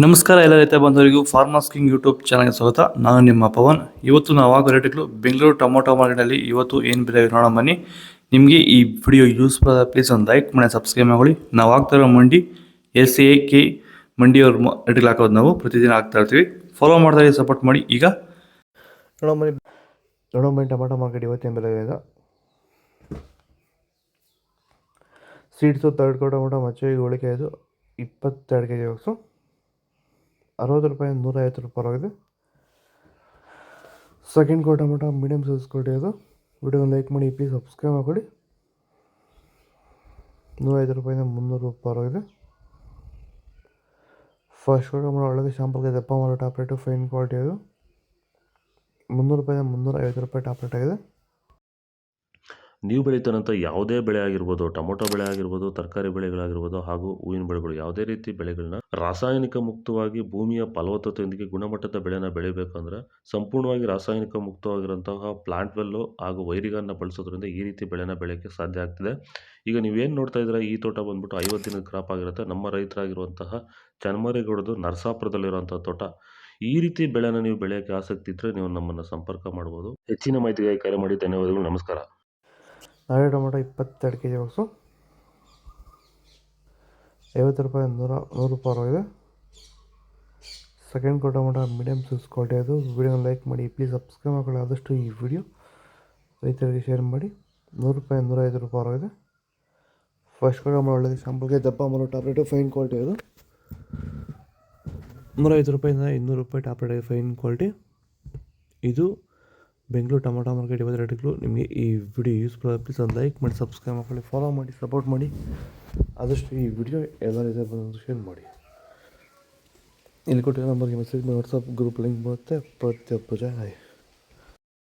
ನಮಸ್ಕಾರ ಎಲ್ಲ ರೈತ ಬಂಧುವರಿಗೂ ಫಾರ್ಮರ್ಸ್ ಕಿಂಗ್ ಯೂಟ್ಯೂಬ್ ಚಾನಲ್ಗೆ ಸ್ವಾಗತ. ನಾನು ನಿಮ್ಮ ಪವನ್. ಇವತ್ತು ನಾವು ಆಗೋ ರೇಟ್ಗಳು ಬೆಂಗಳೂರು ಟೊಮೊಟೊ ಮಾರ್ಕೆಟಲ್ಲಿ ಇವತ್ತು ಏನು ಬೆಲೆ ನೋಡೋಣ ಬನ್ನಿ. ನಿಮಗೆ ಈ ವಿಡಿಯೋ ಯೂಸ್ಫುಲ್ ಆದ ಪ್ಲೀಸ್ ಒಂದು ಲೈಕ್ ಮಾಡಿ ಸಬ್ಸ್ಕ್ರೈಬ್ ಮಾಡಿ. ನಾವು ಆಗ್ತಾ ಇರೋ ಮಂಡಿ SAK ಮಂಡಿಯವ್ರ ರೇಟ್ಗಳು ಹಾಕೋದು ನಾವು ಪ್ರತಿದಿನ ಆಗ್ತಾ ಇರ್ತೀವಿ. ಫಾಲೋ ಮಾಡ್ತಾ ಸಪೋರ್ಟ್ ಮಾಡಿ. ಈಗ ನೋಡೋಣ ಟೊಮೊಟೊ ಮಾರ್ಕೆಟ್ ಇವತ್ತೇನು ಬೆಲೆ ಇದೆ. ಸೀಡ್ಸು ತರ್ಡ್ ಕೋ ಟೊಮೊಟೊ ಮಚ್ಚೆ ಹೋಳಿಕೆ ಇದು 22 kg ಬಾಕ್ಸು 60 ರೂಪಾಯಿ 150 ರೂಪಾಯಿ ಆಗಿದೆ. ಸೆಕೆಂಡ್ ಕೋ ಟೊಮೊಟೊ ಮೀಡಿಯಮ್ ಸೈಜ್ ಕೊಡಿ. ಅದು ವಿಡಿಯೋ ಲೈಕ್ ಮಾಡಿ ಪ್ಲೀಸ್ ಸಬ್ಸ್ಕ್ರೈಬ್ ಮಾಡಿಕೊಡಿ. 150 ರೂಪಾಯಿಂದ 300 ರೂಪಾಯಿ ಆಗಿದೆ. ಫಸ್ಟ್ ಕೋ ಟೊಮೊಟೊ ಒಳಗೆ ಶಾಂಪಲ್ಗೆ ದಪ್ಪ ಮಾಡೋ ಟಾಪ್ ರೇಟು ಫೈನ್ ಕ್ವಾಲಿಟಿ ಅದು 300 ರೂಪಾಯಿಂದ 350 ರೂಪಾಯಿ ಟಾಪ್ ರೇಟ್ ಆಗಿದೆ. ನೀವು ಬೆಳೀತಾರಂಥ ಯಾವುದೇ ಬೆಳೆ ಆಗಿರ್ಬೋದು, ಟೊಮೊಟೊ ಬೆಳೆ ಆಗಿರ್ಬೋದು, ತರಕಾರಿ ಬೆಳೆಗಳಾಗಿರ್ಬೋದು ಹಾಗೂ ಹೂವಿನ ಬೆಳೆಗಳು, ಯಾವುದೇ ರೀತಿ ಬೆಳೆಗಳನ್ನ ರಾಸಾಯನಿಕ ಮುಕ್ತವಾಗಿ ಭೂಮಿಯ ಫಲವತ್ತತೆಯೊಂದಿಗೆ ಗುಣಮಟ್ಟದ ಬೆಳೆನ ಬೆಳಿಬೇಕಂದ್ರೆ ಸಂಪೂರ್ಣವಾಗಿ ರಾಸಾಯನಿಕ ಮುಕ್ತವಾಗಿರುವಂತಹ ಪ್ಲಾಂಟ್ ವೆಲ್ಲು ಹಾಗೂ ವೈರಿಗನ್ನ ಬಳಸೋದ್ರಿಂದ ಈ ರೀತಿ ಬೆಳೆನ ಬೆಳೆಯೋಕ್ಕೆ ಸಾಧ್ಯ ಆಗ್ತಿದೆ. ಈಗ ನೀವೇನು ನೋಡ್ತಾ ಇದ್ದೀರಾ, ಈ ತೋಟ ಬಂದ್ಬಿಟ್ಟು 50 ದಿನದ ಕ್ರಾಪ್ ಆಗಿರುತ್ತೆ. ನಮ್ಮ ರೈತರಾಗಿರುವಂತಹ ಚನ್ಮರೇಗೌಡದು ನರಸಾಪುರದಲ್ಲಿರುವಂತಹ ತೋಟ. ಈ ರೀತಿ ಬೆಳೆನ ನೀವು ಬೆಳೆಯೋಕ್ಕೆ ಆಸಕ್ತಿ ಇದ್ದರೆ ನೀವು ನಮ್ಮನ್ನು ಸಂಪರ್ಕ ಮಾಡ್ಬೋದು. ಹೆಚ್ಚಿನ ಮಾಹಿತಿಗಾಗಿ ಕರೆ ಮಾಡಿ. ಧನ್ಯವಾದಗಳು. ನಮಸ್ಕಾರ. ನಾಳೆ ಟೊಮೊಟೊ 22 kg ಬಾಕ್ಸು 50 ರೂಪಾಯಿ 100 ರೂಪಾಯಿ ಆಗಿದೆ. ಸೆಕೆಂಡ್ ಕೋ ಟೊಮೊಟೊ ಮೀಡಿಯಮ್ ಸೈಜ್ ಕ್ವಾಲಿಟಿ ಅದು. ವಿಡಿಯೋನ ಲೈಕ್ ಮಾಡಿ ಪ್ಲೀಸ್ ಸಬ್ಸ್ಕ್ರೈಬ್ ಮಾಡ್ಕೊಳ್ಳಿ. ಆದಷ್ಟು ಈ ವಿಡಿಯೋ ರೈತರಿಗೆ ಶೇರ್ ಮಾಡಿ. 100 ರೂಪಾಯಿ 150 ರೂಪಾಯಿ ಆಗಿದೆ. ಫಸ್ಟ್ ಕೋ ಟೊಮೊಟೊ ಒಳ್ಳೆಯ ಶಾಂಪಲ್ಗೆ ದಪ್ಪ ಮಾಡೋ ಟಾಬ್ಲೆಟು ಫೈನ್ ಕ್ವಾಲಿಟಿ ಅದು 150 ರೂಪಾಯಿಂದ 200 ರೂಪಾಯಿ ಟಾಬ್ಲೆಟ್ ಆಗಿದೆ ಫೈನ್ ಕ್ವಾಲಿಟಿ. ಇದು ಬೆಂಗಳೂರು ಟೊಮೊಟೊ ಮಾರ್ಕೆಟ್ ಇವತ್ತು ರೇಟ್ಗಳು. ನಿಮಗೆ ಈ ವಿಡಿಯೋ ಯೂಸ್ಫುಲ್ ಆಗಿ ಪ್ಲೀಸ್ ಒಂದು ಲೈಕ್ ಮಾಡಿ ಸಬ್ಸ್ಕ್ರೈಬ್ ಮಾಡ್ಕೊಳ್ಳಿ, ಫಾಲೋ ಮಾಡಿ, ಸಪೋರ್ಟ್ ಮಾಡಿ. ಆದಷ್ಟು ಈ ವಿಡಿಯೋ ಎಲ್ಲ ರೀತಿಯ ಬಂದು ಶೇರ್ ಮಾಡಿ. ಇಲ್ಲಿ ಕೊಟ್ಟಿರೋ ನಂಬರ್ಗೆ ಮೆಸೇಜ್ ಮಾಡಿ ವಾಟ್ಸಪ್ ಗ್ರೂಪ್ ಲಿಂಕ್ ಬರುತ್ತೆ. ಪ್ರತಿಯೊಬ್ಬ ಜನ